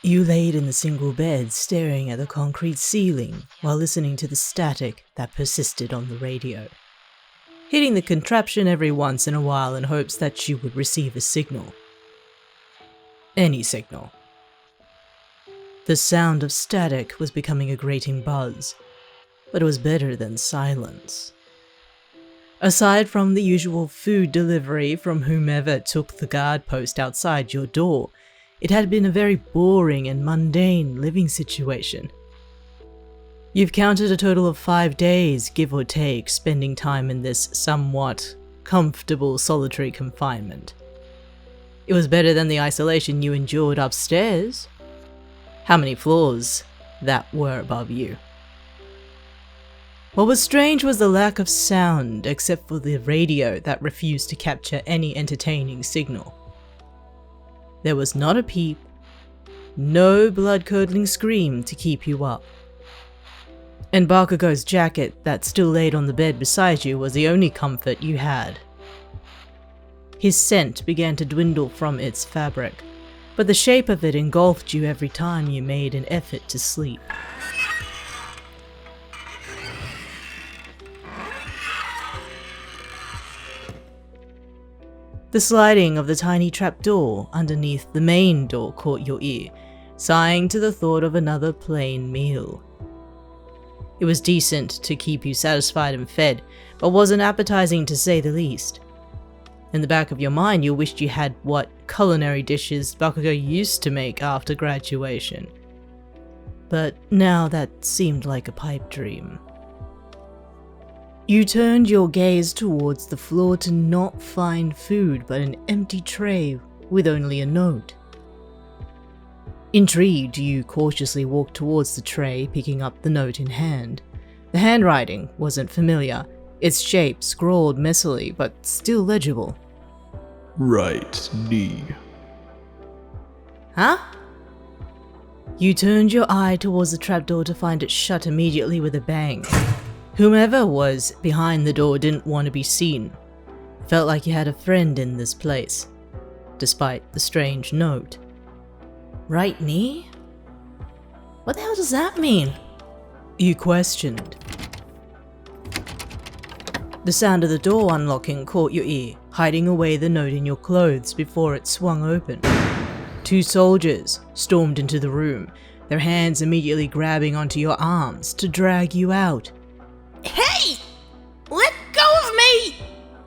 You laid in the single bed, staring at the concrete ceiling while listening to the static that persisted on the radio, hitting the contraption every once in a while in hopes that you would receive a signal. Any signal. The sound of static was becoming a grating buzz, but it was better than silence. Aside from the usual food delivery from whomever took the guard post outside your door, it had been a very boring and mundane living situation. You've counted a total of 5 days, give or take, spending time in this somewhat comfortable solitary confinement. It was better than the isolation you endured upstairs. How many floors that were above you? What was strange was the lack of sound, except for the radio that refused to capture any entertaining signal. There was not a peep, no blood-curdling scream to keep you up. And Bakugou's jacket that still laid on the bed beside you was the only comfort you had. His scent began to dwindle from its fabric, but the shape of it engulfed you every time you made an effort to sleep. The sliding of the tiny trapdoor underneath the main door caught your ear, sighing to the thought of another plain meal. It was decent to keep you satisfied and fed, but wasn't appetizing to say the least. In the back of your mind, you wished you had what culinary dishes Bakugou used to make after graduation. But now that seemed like a pipe dream. You turned your gaze towards the floor to not find food but an empty tray with only a note. Intrigued, you cautiously walked towards the tray, picking up the note in hand. The handwriting wasn't familiar, its shape scrawled messily but still legible. Right knee. Huh? You turned your eye towards the trapdoor to find it shut immediately with a bang. Whomever was behind the door didn't want to be seen. Felt like you had a friend in this place, despite the strange note. Right knee? What the hell does that mean? You questioned. The sound of the door unlocking caught your ear, hiding away the note in your clothes before it swung open. 2 soldiers stormed into the room, their hands immediately grabbing onto your arms to drag you out. Hey! Let go of me!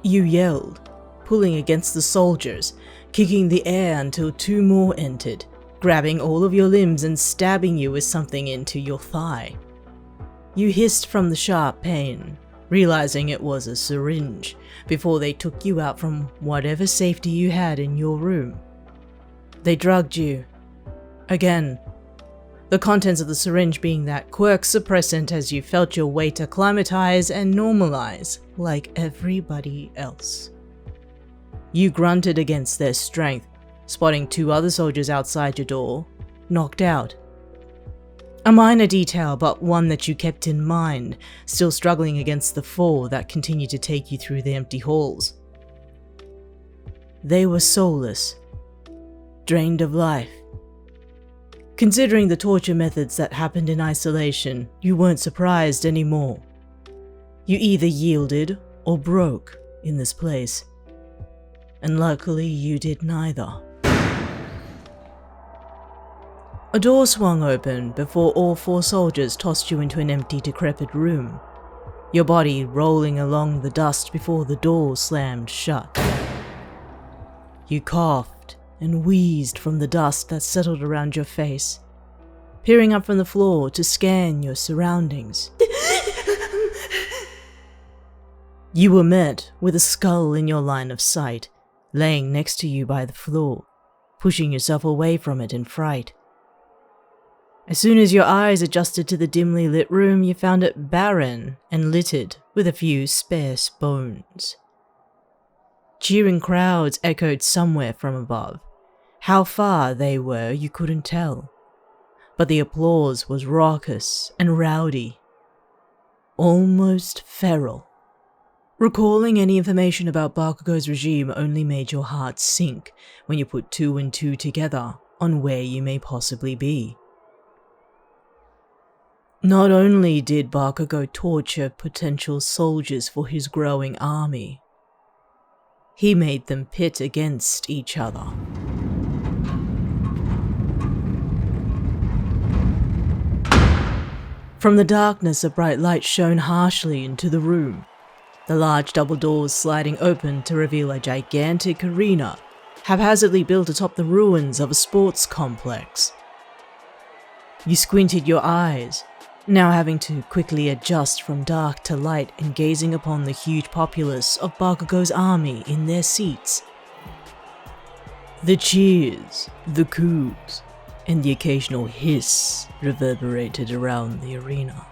You yelled, pulling against the soldiers, kicking the air until 2 more entered, grabbing all of your limbs and stabbing you with something into your thigh. You hissed from the sharp pain, realizing it was a syringe, before they took you out from whatever safety you had in your room. They drugged you. Again. The contents of the syringe being that quirk suppressant as you felt your weight acclimatize and normalize like everybody else. You grunted against their strength, spotting 2 other soldiers outside your door, knocked out. A minor detail, but one that you kept in mind, still struggling against the 4 that continued to take you through the empty halls. They were soulless, drained of life. Considering the torture methods that happened in isolation, you weren't surprised anymore. You either yielded or broke in this place. And luckily you did neither. A door swung open before all 4 soldiers tossed you into an empty, decrepit room, your body rolling along the dust before the door slammed shut. You coughed and wheezed from the dust that settled around your face, peering up from the floor to scan your surroundings. You were met with a skull in your line of sight, laying next to you by the floor, pushing yourself away from it in fright. As soon as your eyes adjusted to the dimly lit room, you found it barren and littered with a few sparse bones. Cheering crowds echoed somewhere from above. How far they were, you couldn't tell. But the applause was raucous and rowdy, almost feral. Recalling any information about Bakugou's regime only made your heart sink when you put 2 and 2 together on where you may possibly be. Not only did Bakugou torture potential soldiers for his growing army, he made them pit against each other. From the darkness, a bright light shone harshly into the room, the large double doors sliding open to reveal a gigantic arena, haphazardly built atop the ruins of a sports complex. You squinted your eyes, now having to quickly adjust from dark to light and gazing upon the huge populace of Bakugou's army in their seats. The cheers, the coos, and the occasional hiss reverberated around the arena.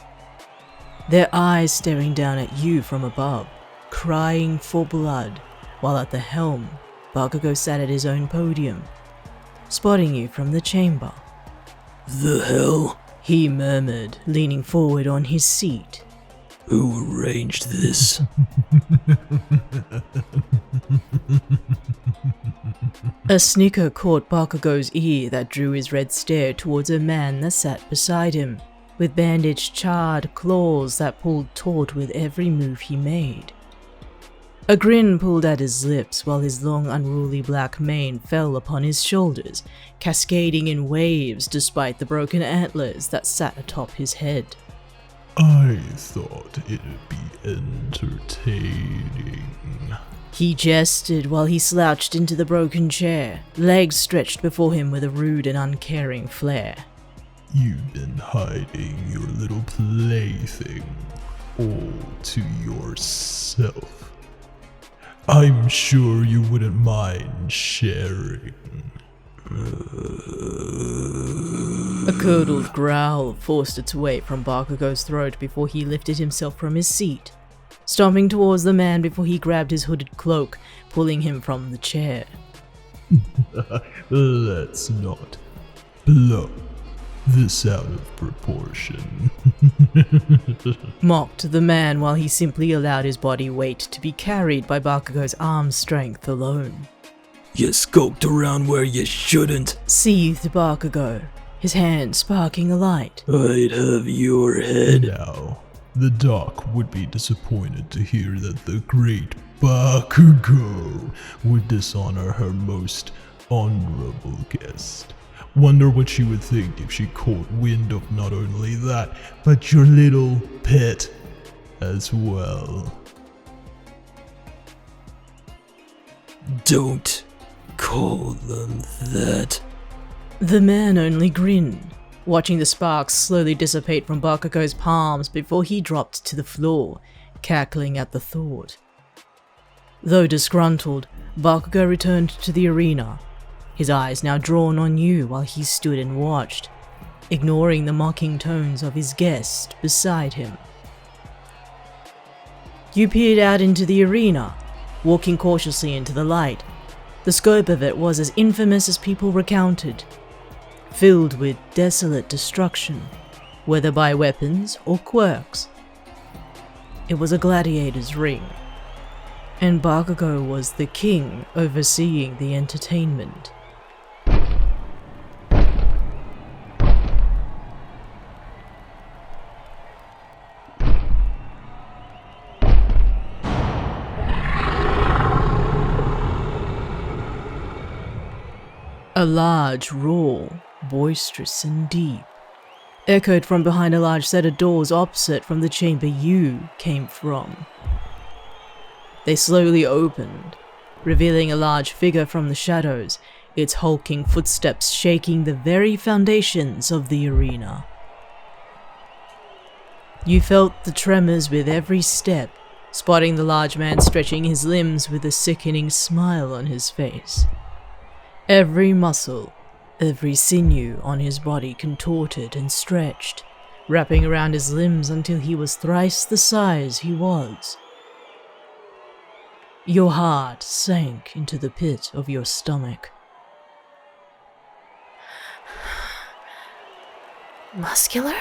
Their eyes staring down at you from above, crying for blood, while at the helm, Bakugou sat at his own podium, spotting you from the chamber. The hell? He murmured, leaning forward on his seat. Who arranged this? A snicker caught Bakugou's ear that drew his red stare towards a man that sat beside him, with bandaged charred claws that pulled taut with every move he made. A grin pulled at his lips while his long unruly black mane fell upon his shoulders, cascading in waves despite the broken antlers that sat atop his head. I thought it'd be entertaining. He jested while he slouched into the broken chair, legs stretched before him with a rude and uncaring flair. You've been hiding your little plaything all to yourself. I'm sure you wouldn't mind sharing. A curdled growl forced its way from Bakugou's throat before he lifted himself from his seat, stomping towards the man before he grabbed his hooded cloak, pulling him from the chair. Let's not blow this out of proportion. Mocked the man while he simply allowed his body weight to be carried by Bakugou's arm strength alone. You skulked around where you shouldn't, seethed Bakugou, his hand sparking a light. I'd have your head. Now, the doc would be disappointed to hear that the great Bakugou would dishonor her most honorable guest. Wonder what she would think if she caught wind of not only that, but your little pet as well. Don't call them that. The man only grinned, watching the sparks slowly dissipate from Bakugou's palms before he dropped to the floor, cackling at the thought. Though disgruntled, Bakugou returned to the arena, his eyes now drawn on you while he stood and watched, ignoring the mocking tones of his guest beside him. You peered out into the arena, walking cautiously into the light. The scope of it was as infamous as people recounted, filled with desolate destruction, whether by weapons or quirks. It was a gladiator's ring, and Bakugou was the king overseeing the entertainment. A large roar, boisterous and deep, echoed from behind a large set of doors opposite from the chamber you came from. They slowly opened, revealing a large figure from the shadows, its hulking footsteps shaking the very foundations of the arena. You felt the tremors with every step, spotting the large man stretching his limbs with a sickening smile on his face. Every muscle, every sinew on his body contorted and stretched, wrapping around his limbs until he was thrice the size he was. Your heart sank into the pit of your stomach. Muscular?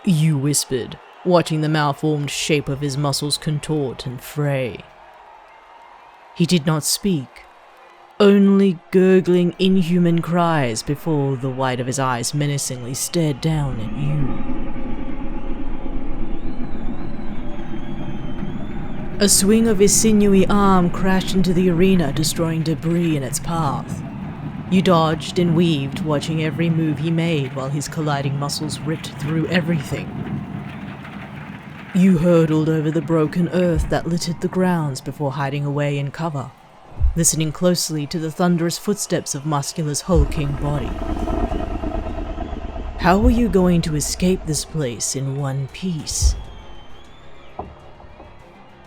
You whispered, watching the malformed shape of his muscles contort and fray. He did not speak, only gurgling inhuman cries before the white of his eyes menacingly stared down at you. A swing of his sinewy arm crashed into the arena, destroying debris in its path. You dodged and weaved, watching every move he made while his colliding muscles ripped through everything. You hurtled over the broken earth that littered the grounds before hiding away in cover, listening closely to the thunderous footsteps of Muscular's hulking body. How were you going to escape this place in one piece?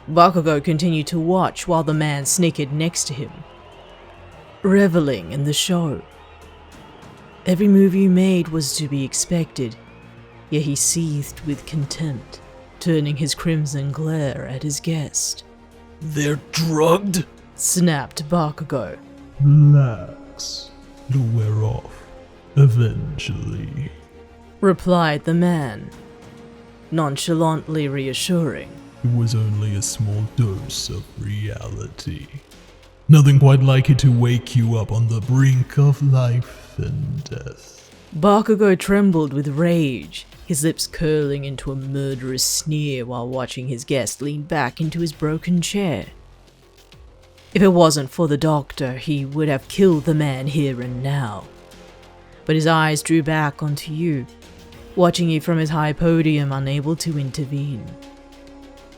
Bakugou continued to watch while the man snickered next to him, reveling in the show. Every move you made was to be expected, yet he seethed with contempt, turning his crimson glare at his guest. They're drugged? Snapped Bakugou. Relax. It'll wear off. Eventually. Replied the man, nonchalantly reassuring. It was only a small dose of reality. Nothing quite like it to wake you up on the brink of life and death. Bakugou trembled with rage, his lips curling into a murderous sneer while watching his guest lean back into his broken chair. If it wasn't for the doctor, he would have killed the man here and now. But his eyes drew back onto you, watching you from his high podium, unable to intervene.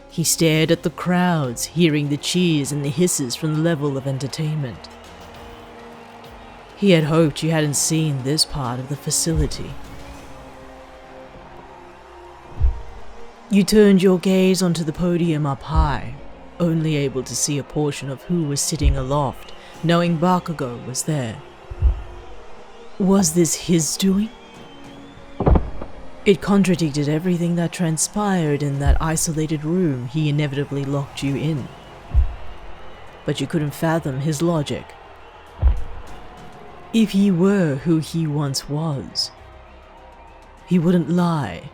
He stared at the crowds, hearing the cheers and the hisses from the level of entertainment. He had hoped you hadn't seen this part of the facility. You turned your gaze onto the podium up high, only able to see a portion of who was sitting aloft, knowing Bakugou was there. Was this his doing? It contradicted everything that transpired in that isolated room he inevitably locked you in. But you couldn't fathom his logic. If he were who he once was, he wouldn't lie.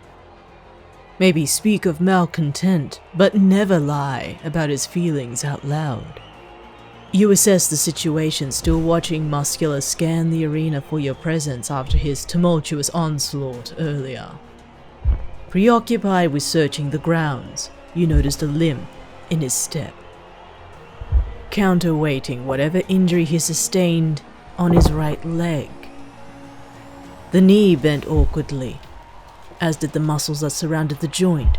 Maybe speak of malcontent, but never lie about his feelings out loud. You assessed the situation, still watching Muscular scan the arena for your presence after his tumultuous onslaught earlier. Preoccupied with searching the grounds, you noticed a limp in his step, counterweighting whatever injury he sustained on his right leg. The knee bent awkwardly, as did the muscles that surrounded the joint.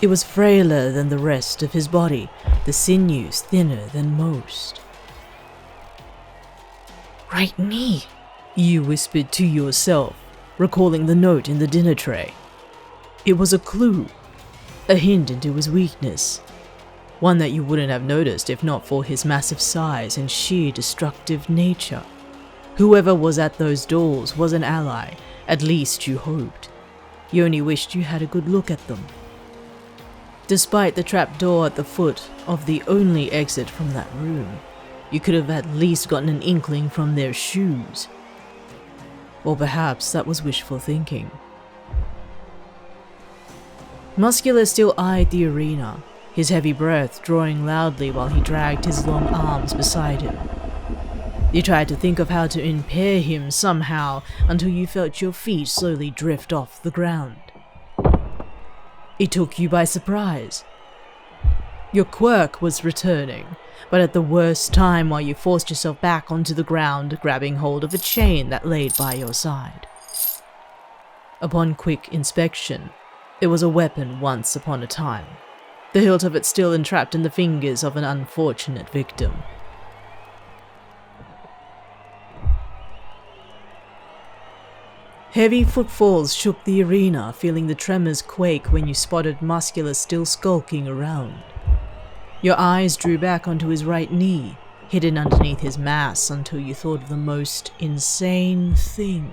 It was frailer than the rest of his body, the sinews thinner than most. Right knee, you whispered to yourself, recalling the note in the dinner tray. It was a clue, a hint into his weakness, one that you wouldn't have noticed if not for his massive size and sheer destructive nature. Whoever was at those doors was an ally, at least you hoped. You only wished you had a good look at them. Despite the trapdoor at the foot of the only exit from that room, you could have at least gotten an inkling from their shoes. Or perhaps that was wishful thinking. Muscular still eyed the arena, his heavy breath drawing loudly while he dragged his long arms beside him. You tried to think of how to impair him somehow until you felt your feet slowly drift off the ground. It took you by surprise. Your quirk was returning, but at the worst time while you forced yourself back onto the ground, grabbing hold of a chain that laid by your side. Upon quick inspection, it was a weapon once upon a time, the hilt of it still entrapped in the fingers of an unfortunate victim. Heavy footfalls shook the arena, feeling the tremors quake when you spotted Muscular still skulking around. Your eyes drew back onto his right knee, hidden underneath his mass until you thought of the most insane thing.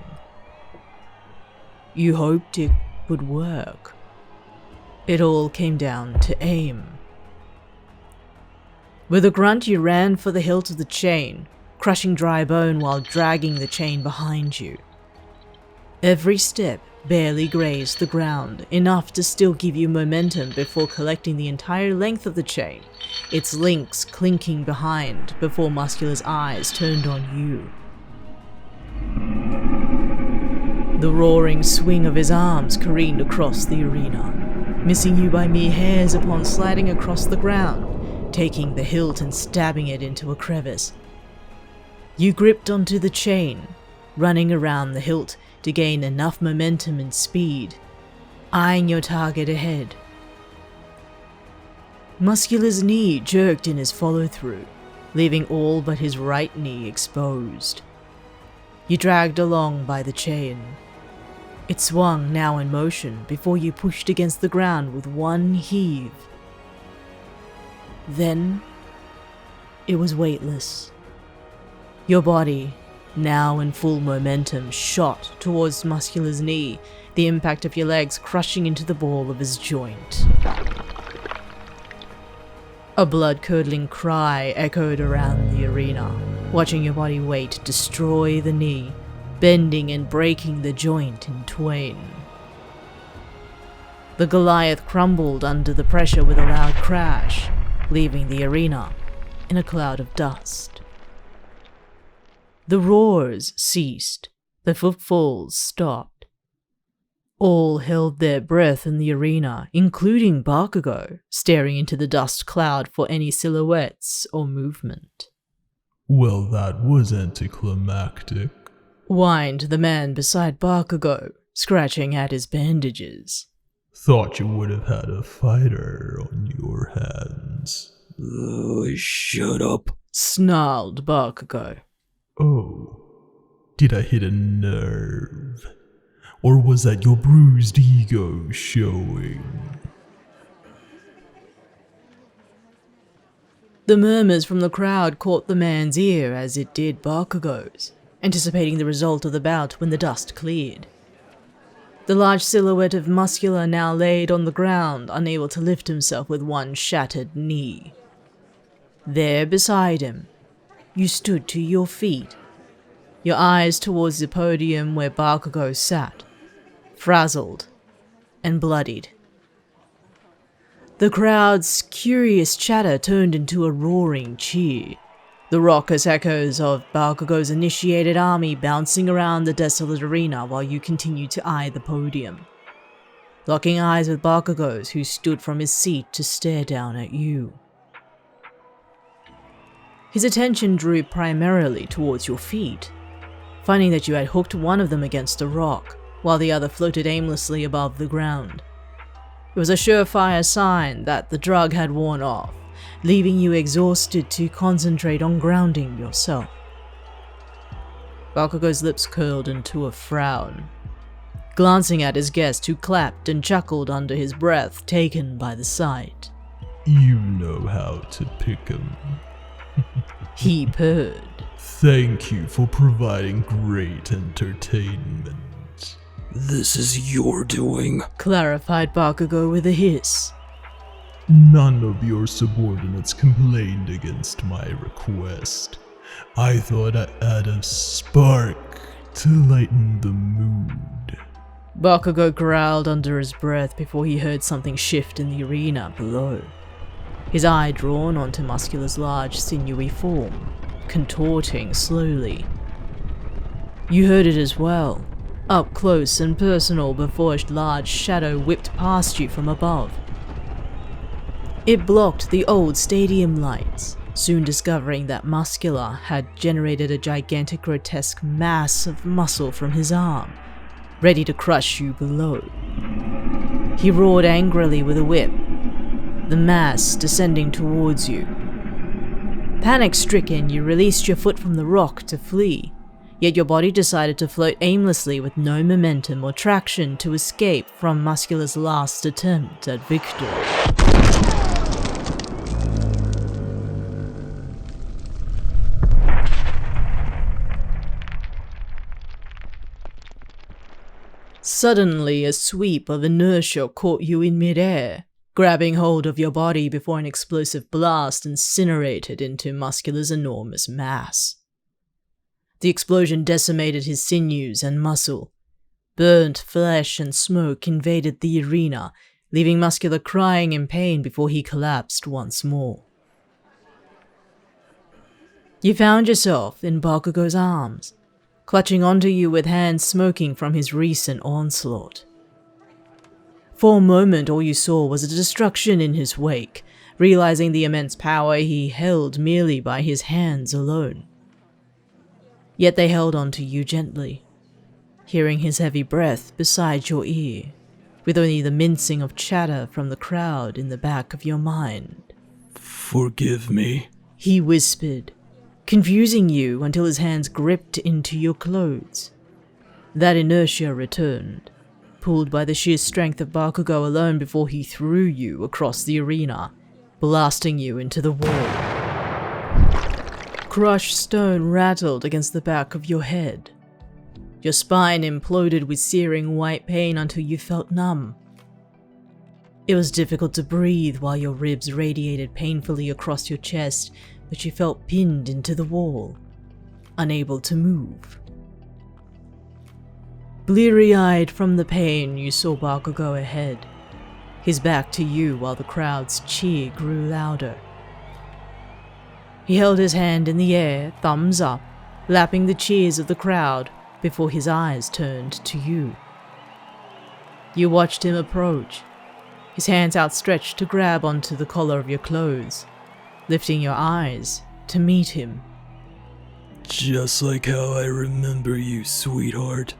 You hoped it would work. It all came down to aim. With a grunt, you ran for the hilt of the chain, crushing dry bone while dragging the chain behind you. Every step barely grazed the ground, enough to still give you momentum before collecting the entire length of the chain, its links clinking behind before Muscular's eyes turned on you. The roaring swing of his arms careened across the arena, missing you by mere hairs upon sliding across the ground, taking the hilt and stabbing it into a crevice. You gripped onto the chain, running around the hilt to gain enough momentum and speed, eyeing your target ahead. Muscular's knee jerked in his follow-through, leaving all but his right knee exposed. You dragged along by the chain. It swung, now in motion, before you pushed against the ground with one heave. Then, it was weightless. Your body, now in full momentum, shot towards Muscular's knee, the impact of your legs crushing into the ball of his joint. A blood-curdling cry echoed around the arena, watching your body weight destroy the knee, bending and breaking the joint in twain. The Goliath crumbled under the pressure with a loud crash, leaving the arena in a cloud of dust. The roars ceased, the footfalls stopped. All held their breath in the arena, including Bakugou, staring into the dust cloud for any silhouettes or movement. Well, that was anticlimactic, whined the man beside Bakugou, scratching at his bandages. Thought you would have had a fighter on your hands. Shut up, snarled Bakugou. Oh, did I hit a nerve? Or was that your bruised ego showing? The murmurs from the crowd caught the man's ear as it did Bakugou's, anticipating the result of the bout when the dust cleared. The large silhouette of Muscular now laid on the ground, unable to lift himself with one shattered knee. There beside him, you stood to your feet, your eyes towards the podium where Bakugou sat, frazzled and bloodied. The crowd's curious chatter turned into a roaring cheer, the raucous echoes of Bakugou's initiated army bouncing around the desolate arena while you continued to eye the podium, locking eyes with Bakugou's, who stood from his seat to stare down at you. His attention drew primarily towards your feet, finding that you had hooked one of them against a rock, while the other floated aimlessly above the ground. It was a surefire sign that the drug had worn off, leaving you exhausted to concentrate on grounding yourself. Bakugou's lips curled into a frown, glancing at his guest, who clapped and chuckled under his breath, taken by the sight. You know how to pick 'em. He purred. Thank you for providing great entertainment. This is your doing, clarified Bakugou with a hiss. None of your subordinates complained against my request. I thought I'd add a spark to lighten the mood. Bakugou growled under his breath before he heard something shift in the arena below. His eye drawn onto Muscular's large, sinewy form, contorting slowly. You heard it as well, up close and personal before a large shadow whipped past you from above. It blocked the old stadium lights, soon discovering that Muscular had generated a gigantic grotesque mass of muscle from his arm, ready to crush you below. He roared angrily with a whip, the mass descending towards you. Panic-stricken, you released your foot from the rock to flee, yet your body decided to float aimlessly with no momentum or traction to escape from Muscular's last attempt at victory. Suddenly, a sweep of inertia caught you in midair, grabbing hold of your body before an explosive blast incinerated into Muscular's enormous mass. The explosion decimated his sinews and muscle, Burnt flesh and smoke invaded the arena, leaving Muscular crying in pain before he collapsed once more. You found yourself in Bakugou's arms, clutching onto you with hands smoking from his recent onslaught. For a moment, all you saw was a destruction in his wake, realizing the immense power he held merely by his hands alone. Yet they held onto you gently, hearing his heavy breath beside your ear, with only the mincing of chatter from the crowd in the back of your mind. Forgive me, he whispered, confusing you until his hands gripped into your clothes. That inertia returned, pulled by the sheer strength of Bakugou alone before he threw you across the arena, blasting you into the wall. Crushed stone rattled against the back of your head. Your spine imploded with searing white pain until you felt numb. It was difficult to breathe while your ribs radiated painfully across your chest, but you felt pinned into the wall, unable to move. Bleary-eyed from the pain, you saw Bakugou ahead, his back to you while the crowd's cheer grew louder. He held his hand in the air, thumbs up, lapping the cheers of the crowd before his eyes turned to you. You watched him approach, his hands outstretched to grab onto the collar of your clothes, lifting your eyes to meet him. Just like how I remember you, sweetheart.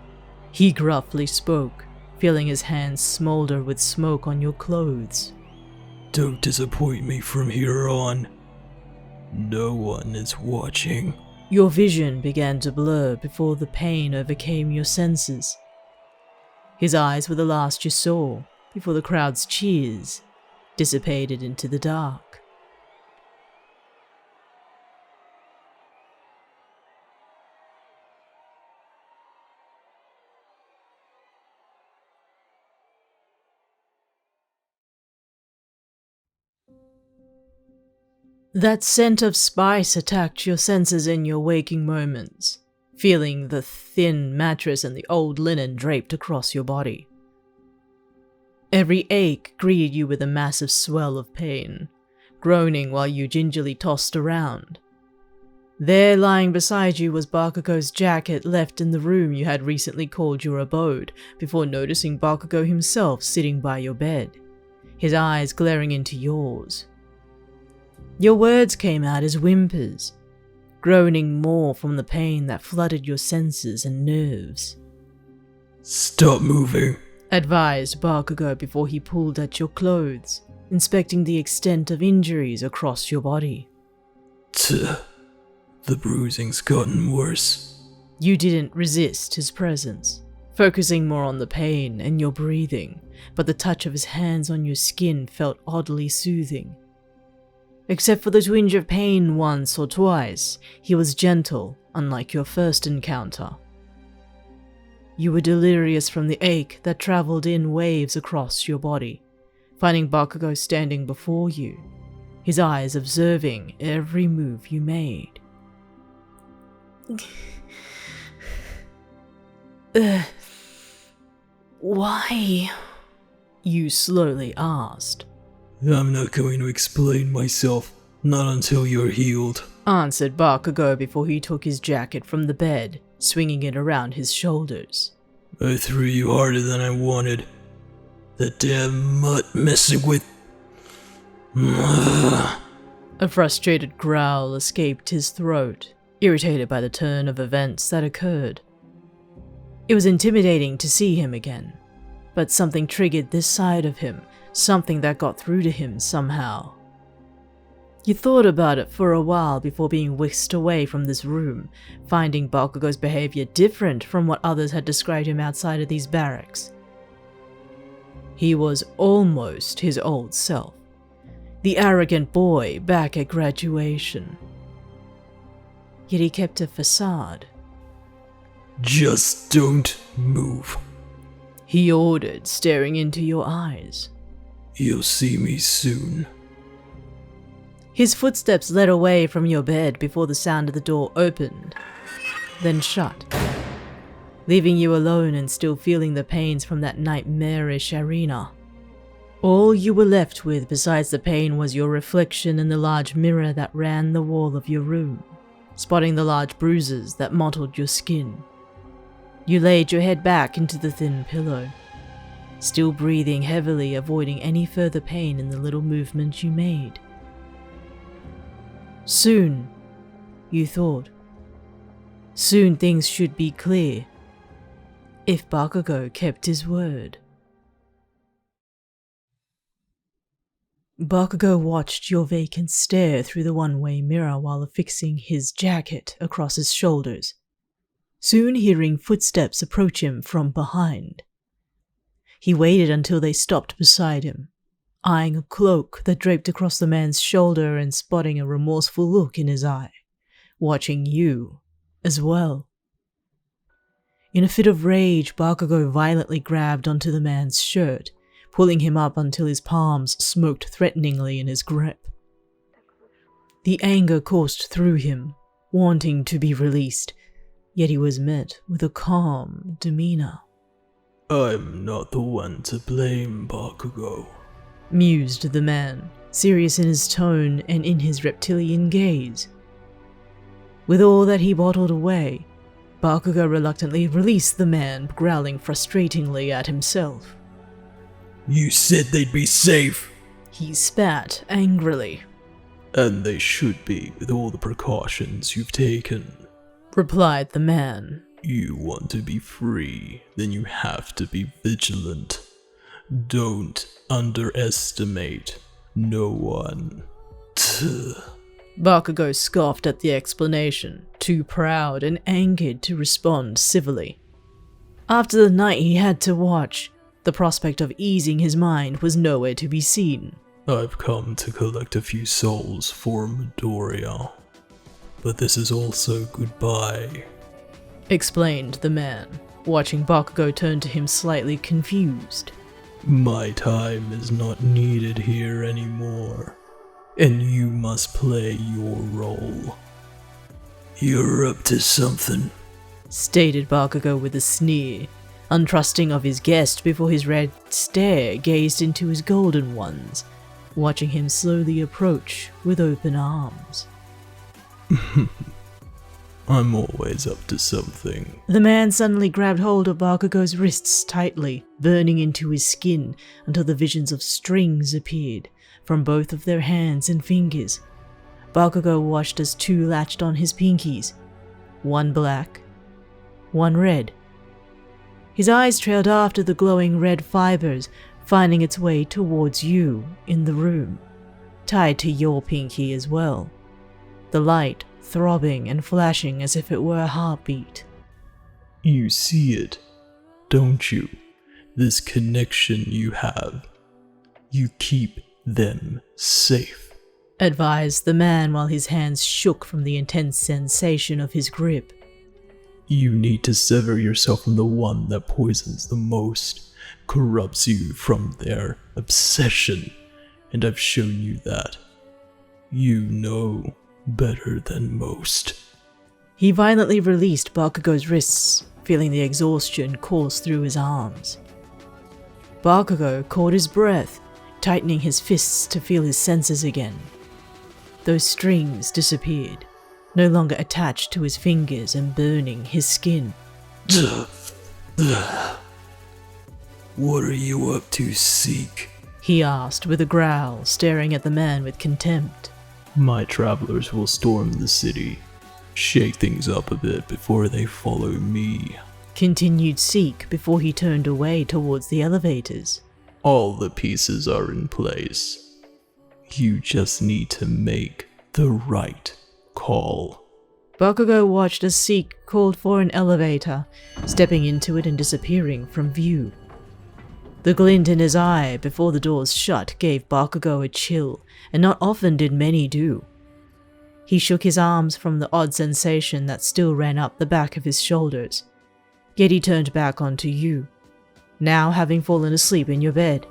He gruffly spoke, feeling his hands smolder with smoke on your clothes. Don't disappoint me from here on. No one is watching. Your vision began to blur before the pain overcame your senses. His eyes were the last you saw before the crowd's cheers dissipated into the dark. That scent of spice attacked your senses in your waking moments, feeling the thin mattress and the old linen draped across your body. Every ache greeted you with a massive swell of pain, groaning while you gingerly tossed around. There, lying beside you, was Bakugou's jacket left in the room you had recently called your abode, before noticing Bakugou himself sitting by your bed, his eyes glaring into yours. Your words came out as whimpers, groaning more from the pain that flooded your senses and nerves. Stop moving, advised Bakugou before he pulled at your clothes, inspecting the extent of injuries across your body. The bruising's gotten worse. You didn't resist his presence, focusing more on the pain and your breathing, but the touch of his hands on your skin felt oddly soothing. Except for the twinge of pain once or twice, he was gentle, unlike your first encounter. You were delirious from the ache that traveled in waves across your body, finding Bakugou standing before you, his eyes observing every move you made. Why? You slowly asked. I'm not going to explain myself, not until you're healed, answered Bakugou before he took his jacket from the bed, swinging it around his shoulders. I threw you harder than I wanted. That damn mutt messing with... A frustrated growl escaped his throat, irritated by the turn of events that occurred. It was intimidating to see him again, but something triggered this side of him, something that got through to him somehow. You thought about it for a while before being whisked away from this room, finding Bakugou's behavior different from what others had described him outside of these barracks. He was almost his old self, the arrogant boy back at graduation. Yet he kept a facade. Just don't move, he ordered, staring into your eyes. You'll see me soon. His footsteps led away from your bed before the sound of the door opened, then shut. leaving you alone and still feeling the pains from that nightmarish arena. All you were left with besides the pain was your reflection in the large mirror that ran the wall of your room, spotting the large bruises that mottled your skin. You laid your head back into the thin pillow, still breathing heavily, avoiding any further pain in the little movement you made. Soon, you thought. Soon things should be clear, if Bakugou kept his word. Bakugou watched your vacant stare through the one-way mirror while affixing his jacket across his shoulders, soon hearing footsteps approach him from behind. He waited until they stopped beside him, eyeing a cloak that draped across the man's shoulder and spotting a remorseful look in his eye, watching you as well. In a fit of rage, Bakugou violently grabbed onto the man's shirt, pulling him up until his palms smoked threateningly in his grip. The anger coursed through him, wanting to be released, yet he was met with a calm demeanor. I'm not the one to blame, Bakugou, mused the man, serious in his tone and in his reptilian gaze. With all that he bottled away, Bakugou reluctantly released the man, growling frustratingly at himself. You said they'd be safe! He spat angrily. And they should be, with all the precautions you've taken, replied the man. You want to be free, then you have to be vigilant. Don't underestimate no one. Bakugou scoffed at the explanation, too proud and angered to respond civilly. After the night he had to watch, the prospect of easing his mind was nowhere to be seen. I've come to collect a few souls for Midoriya, but this is also goodbye, explained the man, watching Bakugou turn to him slightly confused. My time is not needed here anymore, and you must play your role. You're up to something, stated Bakugou with a sneer, untrusting of his guest before his red stare gazed into his golden ones, watching him slowly approach with open arms. I'm always up to something. The man suddenly grabbed hold of Bakugou's wrists tightly, burning into his skin until the visions of strings appeared from both of their hands and fingers. Bakugou watched as two latched on his pinkies, one black, one red. His eyes trailed after the glowing red fibers, finding its way towards you in the room, tied to your pinky as well, the light throbbing and flashing as if it were a heartbeat. You see it, don't you? This connection you have. You keep them safe, advised the man while his hands shook from the intense sensation of his grip. You need to sever yourself from the one that poisons the most, corrupts you from their obsession, and I've shown you that. You know better than most. He violently released Bakugou's wrists, feeling the exhaustion course through his arms. Bakugou caught his breath, tightening his fists to feel his senses again. Those strings disappeared, no longer attached to his fingers and burning his skin. What are you up to, Seek? He asked with a growl, staring at the man with contempt. My travelers will storm the city, shake things up a bit before they follow me, continued Seek before he turned away towards the elevators. All the pieces are in place. You just need to make the right call. Bakugou watched as Seek called for an elevator, stepping into it and disappearing from view. The glint in his eye before the doors shut gave Bakugou a chill, and not often did many do. He shook his arms from the odd sensation that still ran up the back of his shoulders, yet he turned back onto you, now having fallen asleep in your bed,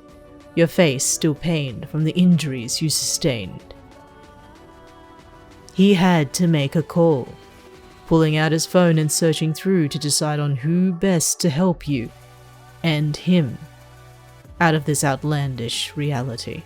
your face still pained from the injuries you sustained. He had to make a call. pulling out his phone and searching through to decide on who best to help you and him out of this outlandish reality.